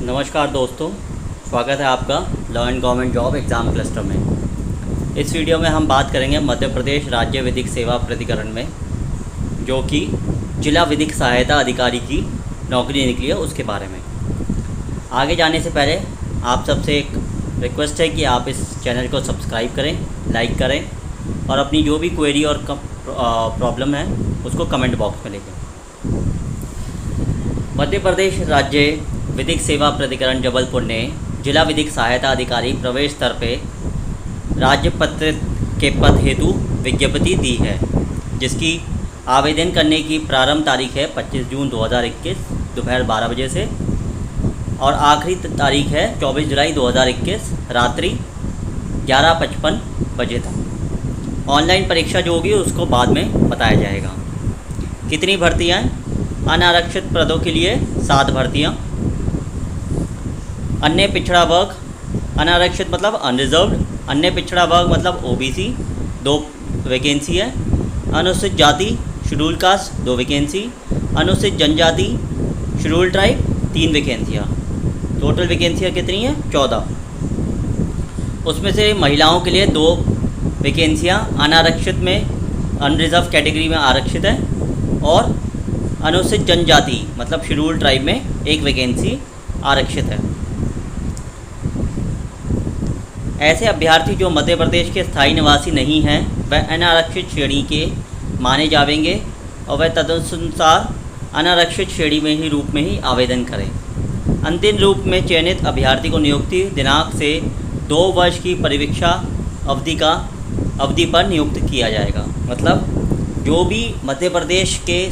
नमस्कार दोस्तों, स्वागत है आपका law and government job exam cluster में। इस वीडियो में हम बात करेंगे मध्य प्रदेश राज्य विधिक सेवा प्राधिकरण में जो कि जिला विधिक सहायता अधिकारी की नौकरी निकली है उसके बारे में। आगे जाने से पहले आप सबसे एक रिक्वेस्ट है कि आप इस चैनल को सब्सक्राइब करें, लाइक करें और अपनी जो भी क्वेरी और प्रॉब्लम है उसको कमेंट बॉक्स में लिखें। मध्य प्रदेश राज्य विधिक सेवा प्राधिकरण जबलपुर ने जिला विधिक सहायता अधिकारी प्रवेश स्तर पे राज्य पत्र के पद हेतु विज्ञप्ति दी है, जिसकी आवेदन करने की प्रारंभ तारीख है 25 जून 2021 दोपहर 12 बजे से और आखिरी तारीख है 24 जुलाई 2021 रात्रि 11:55 बजे तक। ऑनलाइन परीक्षा जो होगी उसको बाद में बताया जाएगा। कितनी भर्तियाँ? अनारक्षित पदों के लिए 7 भर्तियाँ, अन्य पिछड़ा वर्ग, अनारक्षित मतलब अनरिजर्व्ड, अन्य पिछड़ा वर्ग मतलब ओबीसी 2 वैकेंसी है, अनुसूचित जाति शेड्यूल कास्ट 2 वैकेंसी, अनुसूचित जनजाति शेड्यूल ट्राइब 3 वैकेंसियाँ। टोटल वैकेंसियाँ कितनी हैं? 14। उसमें से महिलाओं के लिए 2 वैकेंसियाँ अनारक्षित में अनरिजर्व कैटेगरी में आरक्षित है और अनुसूचित जनजाति मतलब शेड्यूल ट्राइब में 1 वैकेंसी आरक्षित है। ऐसे अभ्यर्थी जो मध्य प्रदेश के स्थायी निवासी नहीं हैं वह अनारक्षित श्रेणी के माने जाएंगे और वह तदनुसार अनारक्षित श्रेणी में ही रूप में ही आवेदन करें। अंतिम रूप में चयनित अभ्यर्थी को नियुक्ति दिनांक से 2 वर्ष की परिवीक्षा अवधि पर नियुक्त किया जाएगा। मतलब जो भी मध्य प्रदेश के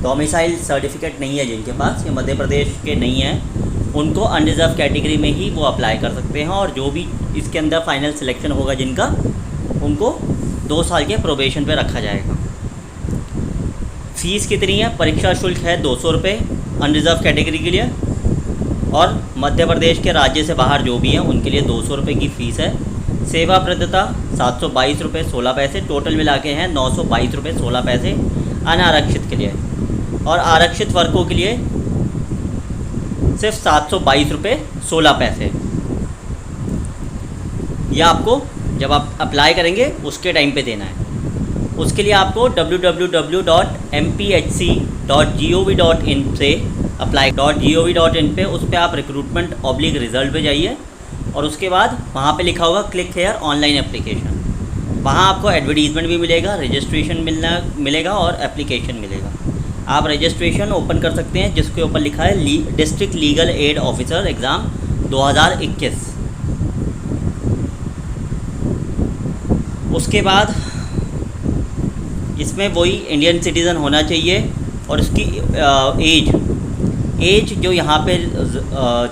डोमिसाइल सर्टिफिकेट नहीं है, जिनके पास या मध्य प्रदेश के नहीं हैं, उनको अनरिजर्व कैटेगरी में ही वो अप्लाई कर सकते हैं और जो भी इसके अंदर फाइनल सिलेक्शन होगा जिनका, उनको 2 साल के प्रोबेशन पे रखा जाएगा। फ़ीस कितनी है? परीक्षा शुल्क है 200 रुपये अनरिजर्व कैटेगरी के लिए और मध्य प्रदेश के राज्य से बाहर जो भी हैं उनके लिए 200 रुपये की फ़ीस है। सेवा प्रदाता 722 रुपये 16 पैसे, टोटल मिला के हैं 922 रुपये 16 पैसे अनारक्षित के लिए और आरक्षित वर्गों के लिए सिर्फ 722 रुपये 16 पैसे। यह आपको जब आप अप्लाई करेंगे उसके टाइम पे देना है। उसके लिए आपको www.mpHC.gov.in से apply.gov.in पे उस पर आप रिक्रूटमेंट/रिज़ल्ट पे जाइए और उसके बाद वहाँ पे लिखा होगा क्लिक हेयर ऑनलाइन एप्लीकेशन। वहाँ आपको एडवर्टीज़मेंट भी मिलेगा, रजिस्ट्रेशन मिलेगा और एप्लीकेशन मिलेगा। आप रजिस्ट्रेशन ओपन कर सकते हैं जिसके ऊपर लिखा है district legal aid officer exam 2021। उसके बाद इसमें वही इंडियन सिटीज़न होना चाहिए और उसकी एज जो यहाँ पे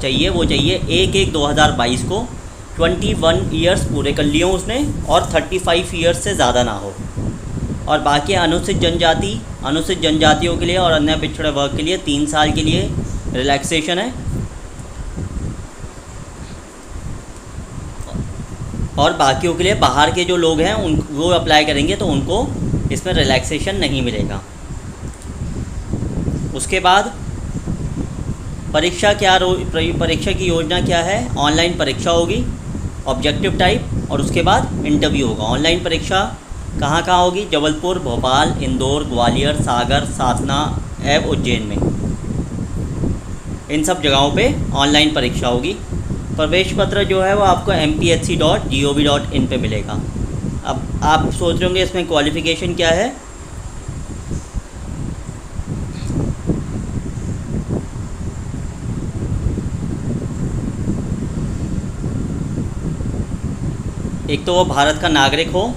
चाहिए वो चाहिए 1/1/2022 को 21 ईयर्स पूरे कर लिए उसने और 35 ईयर्स से ज़्यादा ना हो। और बाकी अनुसूचित जनजातियों के लिए और अन्य पिछड़े वर्ग के लिए 3 साल के लिए रिलैक्सेशन है और बाकियों के लिए बाहर के जो लोग हैं वो अप्लाई करेंगे तो उनको इसमें रिलैक्सेशन नहीं मिलेगा। उसके बाद परीक्षा की योजना क्या है? ऑनलाइन परीक्षा होगी, ऑब्जेक्टिव टाइप और उसके बाद इंटरव्यू होगा। ऑनलाइन परीक्षा कहाँ होगी? जबलपुर, भोपाल, इंदौर, ग्वालियर, सागर, सातना एवं उज्जैन में, इन सब जगहों पे ऑनलाइन परीक्षा होगी। प्रवेश पत्र जो है वो आपको mpHC.gov.in पे मिलेगा। अब आप सोच रहे होंगे इसमें क्वालिफ़िकेशन क्या है? एक तो वो भारत का नागरिक हो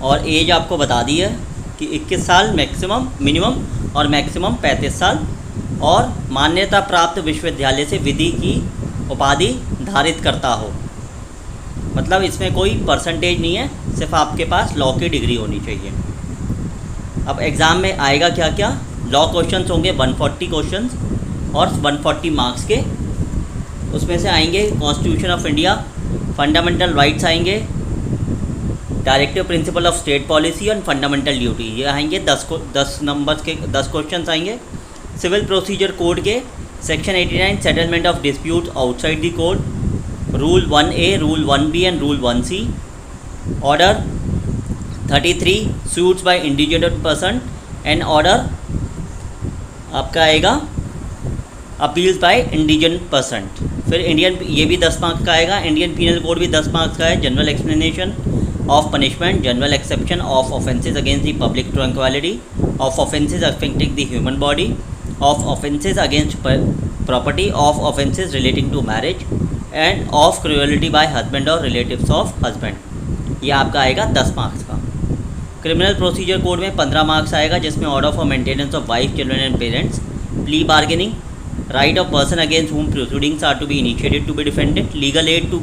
और एज आपको बता दी है कि 21 साल मिनिमम और मैक्सिमम 35 साल और मान्यता प्राप्त विश्वविद्यालय से विधि की उपाधि धारित करता हो। मतलब इसमें कोई परसेंटेज नहीं है, सिर्फ आपके पास लॉ की डिग्री होनी चाहिए। अब एग्ज़ाम में आएगा क्या क्या? लॉ क्वेश्चंस होंगे 140 क्वेश्चंस और 140 मार्क्स के। उसमें से आएंगे constitution of India, fundamental rights आएंगे, directive principle of state policy and fundamental duty, ये आएंगे 10 नंबर्स के 10 क्वेश्चन आएंगे। सिविल प्रोसीजर कोड के section 89 settlement of dispute outside the court, rule 1A, rule 1B and rule 1C। Order 33 suits by individual person and order आपका आएगा appeals by individual person. फिर Indian, ये भी 10 marks का आएगा। Indian penal code भी 10 marks का है। General explanation of punishment, general exception of offences against the public tranquillity, of offences affecting the human body, of offences against property, of offences relating to marriage and of cruelty by husband or relatives of husband. ये आपका आएगा 10 marks का। Criminal procedure code में 15 marks आएगा, जिसमें order for maintenance of wife, children and parents, plea bargaining, right of person against whom proceedings are to be initiated to be defended, legal aid to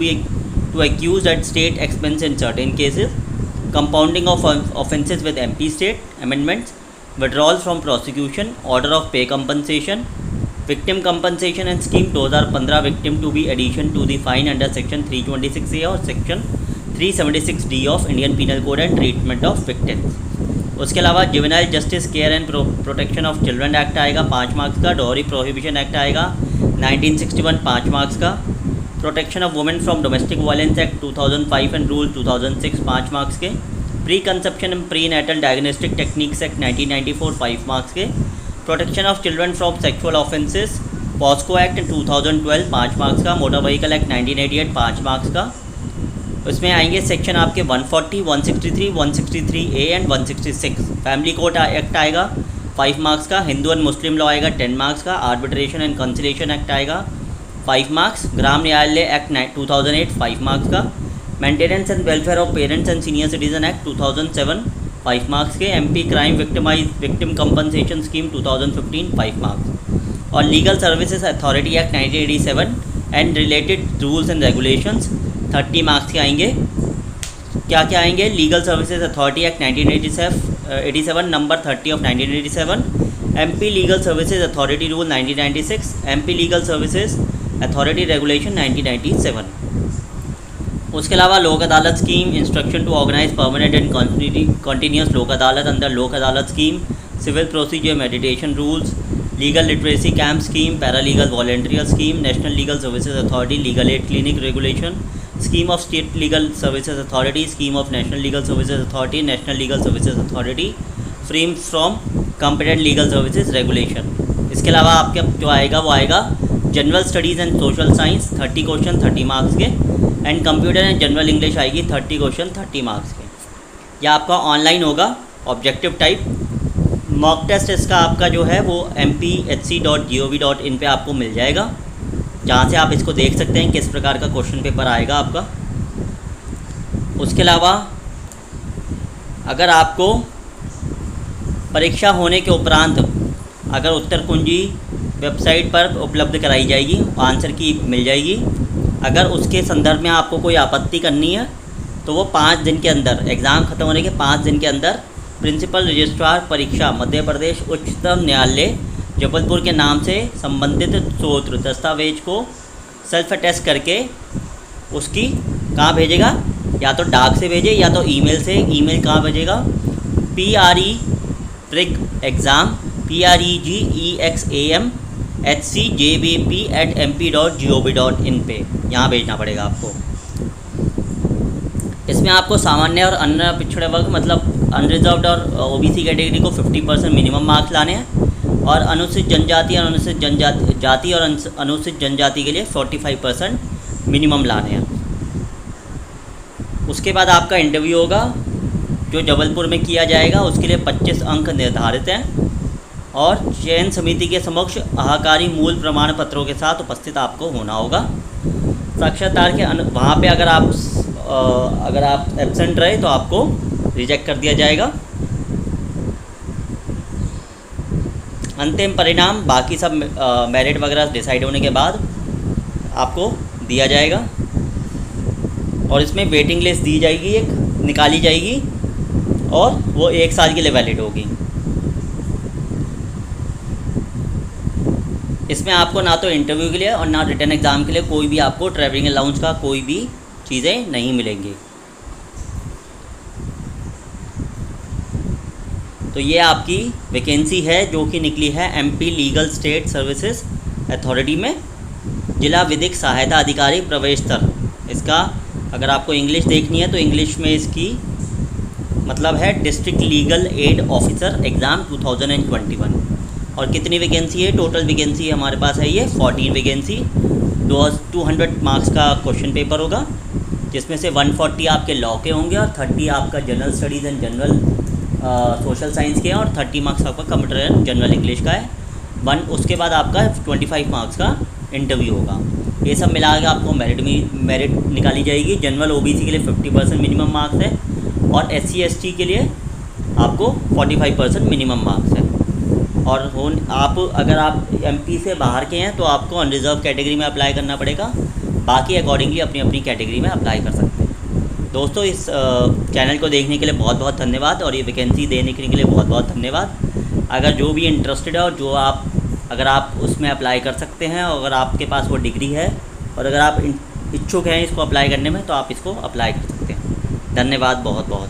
accused at state expense in certain cases, compounding of offences with MP state amendments, withdrawal from prosecution, order of pay compensation, victim compensation and scheme 2015 victim to be addition to the fine under section 326A और section 376D of Indian Penal Code and treatment of victims। उसके अलावा juvenile justice care and protection of children act आएगा 5 marks का। Dowry prohibition act आएगा 1961 5 marks का। Protection of women from domestic violence act 2005 and rule 2006 5 marks के। Preconception and prenatal diagnostic techniques act 1994 5 marks के। Protection of children from sexual offences POCSO act 2012 5 marks का। Motor vehicle act 1988 5 marks का। उसमें आएंगे section आपके 140, 163, 163A and 166। Family court act आएगा 5 marks का। Hindu and Muslim law आएगा 10 marks का। आर्बिट्रेशन एंड कंसिलिएशन एक्ट आएगा 5 marks. Gram Nyayalaya act 2008 5 marks का। Maintenance and welfare of parents and senior citizen act 2007 5 marks के। MP crime victim compensation scheme 2015 5 marks. और legal services authority act 1987 and related rules and regulations 30 marks के आएंगे। क्या क्या आएंगे? Legal services authority act 1987 number 30 of 1987, MP legal services authority rule 1996, MP legal services authority regulation 1997। उसके अलावा Lok Adalat scheme, instruction to organise permanent and continuous Lok Adalat अंदर Lok Adalat scheme, civil procedure mediation rules, legal literacy camp scheme, paralegal volunteer scheme, national legal services authority legal aid clinic regulation, scheme of state legal services authority, scheme of national legal services authority, national legal services authority, फ्रीम from competent legal services regulation. इसके अलावा आपके जो आएगा वो आएगा general studies and social science 30 question 30 marks के, and computer and general English आएगी 30 क्वेश्चन 30 मार्क्स के। यह आपका ऑनलाइन होगा, ऑब्जेक्टिव टाइप। मॉक टेस्ट इसका आपका जो है वो mpHC.gov.in पे आपको मिल जाएगा, जहाँ से आप इसको देख सकते हैं किस प्रकार का क्वेश्चन पेपर आएगा आपका। उसके अलावा अगर आपको परीक्षा होने के उपरांत अगर उत्तर कुंजी वेबसाइट पर उपलब्ध कराई जाएगी, आंसर की मिल जाएगी, अगर उसके संदर्भ में आपको कोई आपत्ति करनी है तो वो 5 दिन के अंदर, एग्ज़ाम ख़त्म होने के 5 दिन के अंदर प्रिंसिपल रजिस्ट्रार परीक्षा मध्य प्रदेश उच्चतम न्यायालय जबलपुर के नाम से संबंधित सूत्र दस्तावेज को सेल्फ अटेस्ट करके उसकी कहाँ भेजेगा, या तो डाक से भेजे या तो ईमेल से। ईमेल कहाँ भेजेगा? PREGEXAM PREGEXAM@cjbp@mp.gov.in पे यहाँ भेजना पड़ेगा आपको। इसमें आपको सामान्य और अन्य पिछड़े वर्ग मतलब अनरिजर्व्ड और OBC कैटेगरी को 50% मिनिमम मार्क्स लाने हैं, और अनुसूचित जनजाति और अनुसूचित जनजाति के लिए 45% मिनिमम लाने हैं। उसके बाद आपका इंटरव्यू होगा जो जबलपुर में किया जाएगा, उसके लिए 25 अंक निर्धारित हैं, और चयन समिति के समक्ष आहाकारी मूल प्रमाण पत्रों के साथ उपस्थित आपको होना होगा। साक्षात्कार के वहाँ पे अगर आप एब्सेंट रहे तो आपको रिजेक्ट कर दिया जाएगा। अंतिम परिणाम बाकी सब मेरिट वगैरह डिसाइड होने के बाद आपको दिया जाएगा, और इसमें वेटिंग लिस्ट दी जाएगी, एक निकाली जाएगी, और वो 1 साल के लिए वैलिड होगी। इसमें आपको ना तो इंटरव्यू के लिए और ना रिटन एग्ज़ाम के लिए कोई भी आपको ट्रैवलिंग अलाउंस का कोई भी चीज़ें नहीं मिलेंगी। तो ये आपकी वैकेंसी है जो कि निकली है MP legal state services authority में जिला विधिक सहायता अधिकारी प्रवेश स्तर। इसका अगर आपको इंग्लिश देखनी है तो इंग्लिश में इसकी मतलब है district legal aid officer exam 2021। और कितनी वैकेंसी है? टोटल वैकेंसी हमारे पास है ये 14 वैकेंसी। 200 मार्क्स का क्वेश्चन पेपर होगा, जिसमें से 140 आपके लॉ के होंगे और 30 आपका general studies and general social science के हैं और 30 मार्क्स आपका कंप्यूटर एंड जनरल इंग्लिश का है। उसके बाद आपका 25 मार्क्स का इंटरव्यू होगा। ये सब मिला के आपको मेरिट निकाली जाएगी। जनरल ओबीसी के लिए 50% मिनिमम मार्क्स है और SC ST के लिए आपको 45% मिनिमम मार्क्स है। और आप अगर आप MP से बाहर के हैं तो आपको अनरिजर्व कैटेगरी में अप्लाई करना पड़ेगा, बाकी अकॉर्डिंगली अपनी अपनी कैटेगरी में अप्लाई कर सकते हैं। दोस्तों इस चैनल को देखने के लिए बहुत बहुत धन्यवाद और ये वैकेंसी देने के लिए बहुत बहुत धन्यवाद। अगर जो भी इंटरेस्टेड है और जो अगर आप उसमें अप्लाई कर सकते हैं और अगर आपके पास वो डिग्री है और अगर आप इच्छुक हैं इसको अप्लाई करने में तो आप इसको अप्लाई कर सकते हैं। धन्यवाद बहुत बहुत।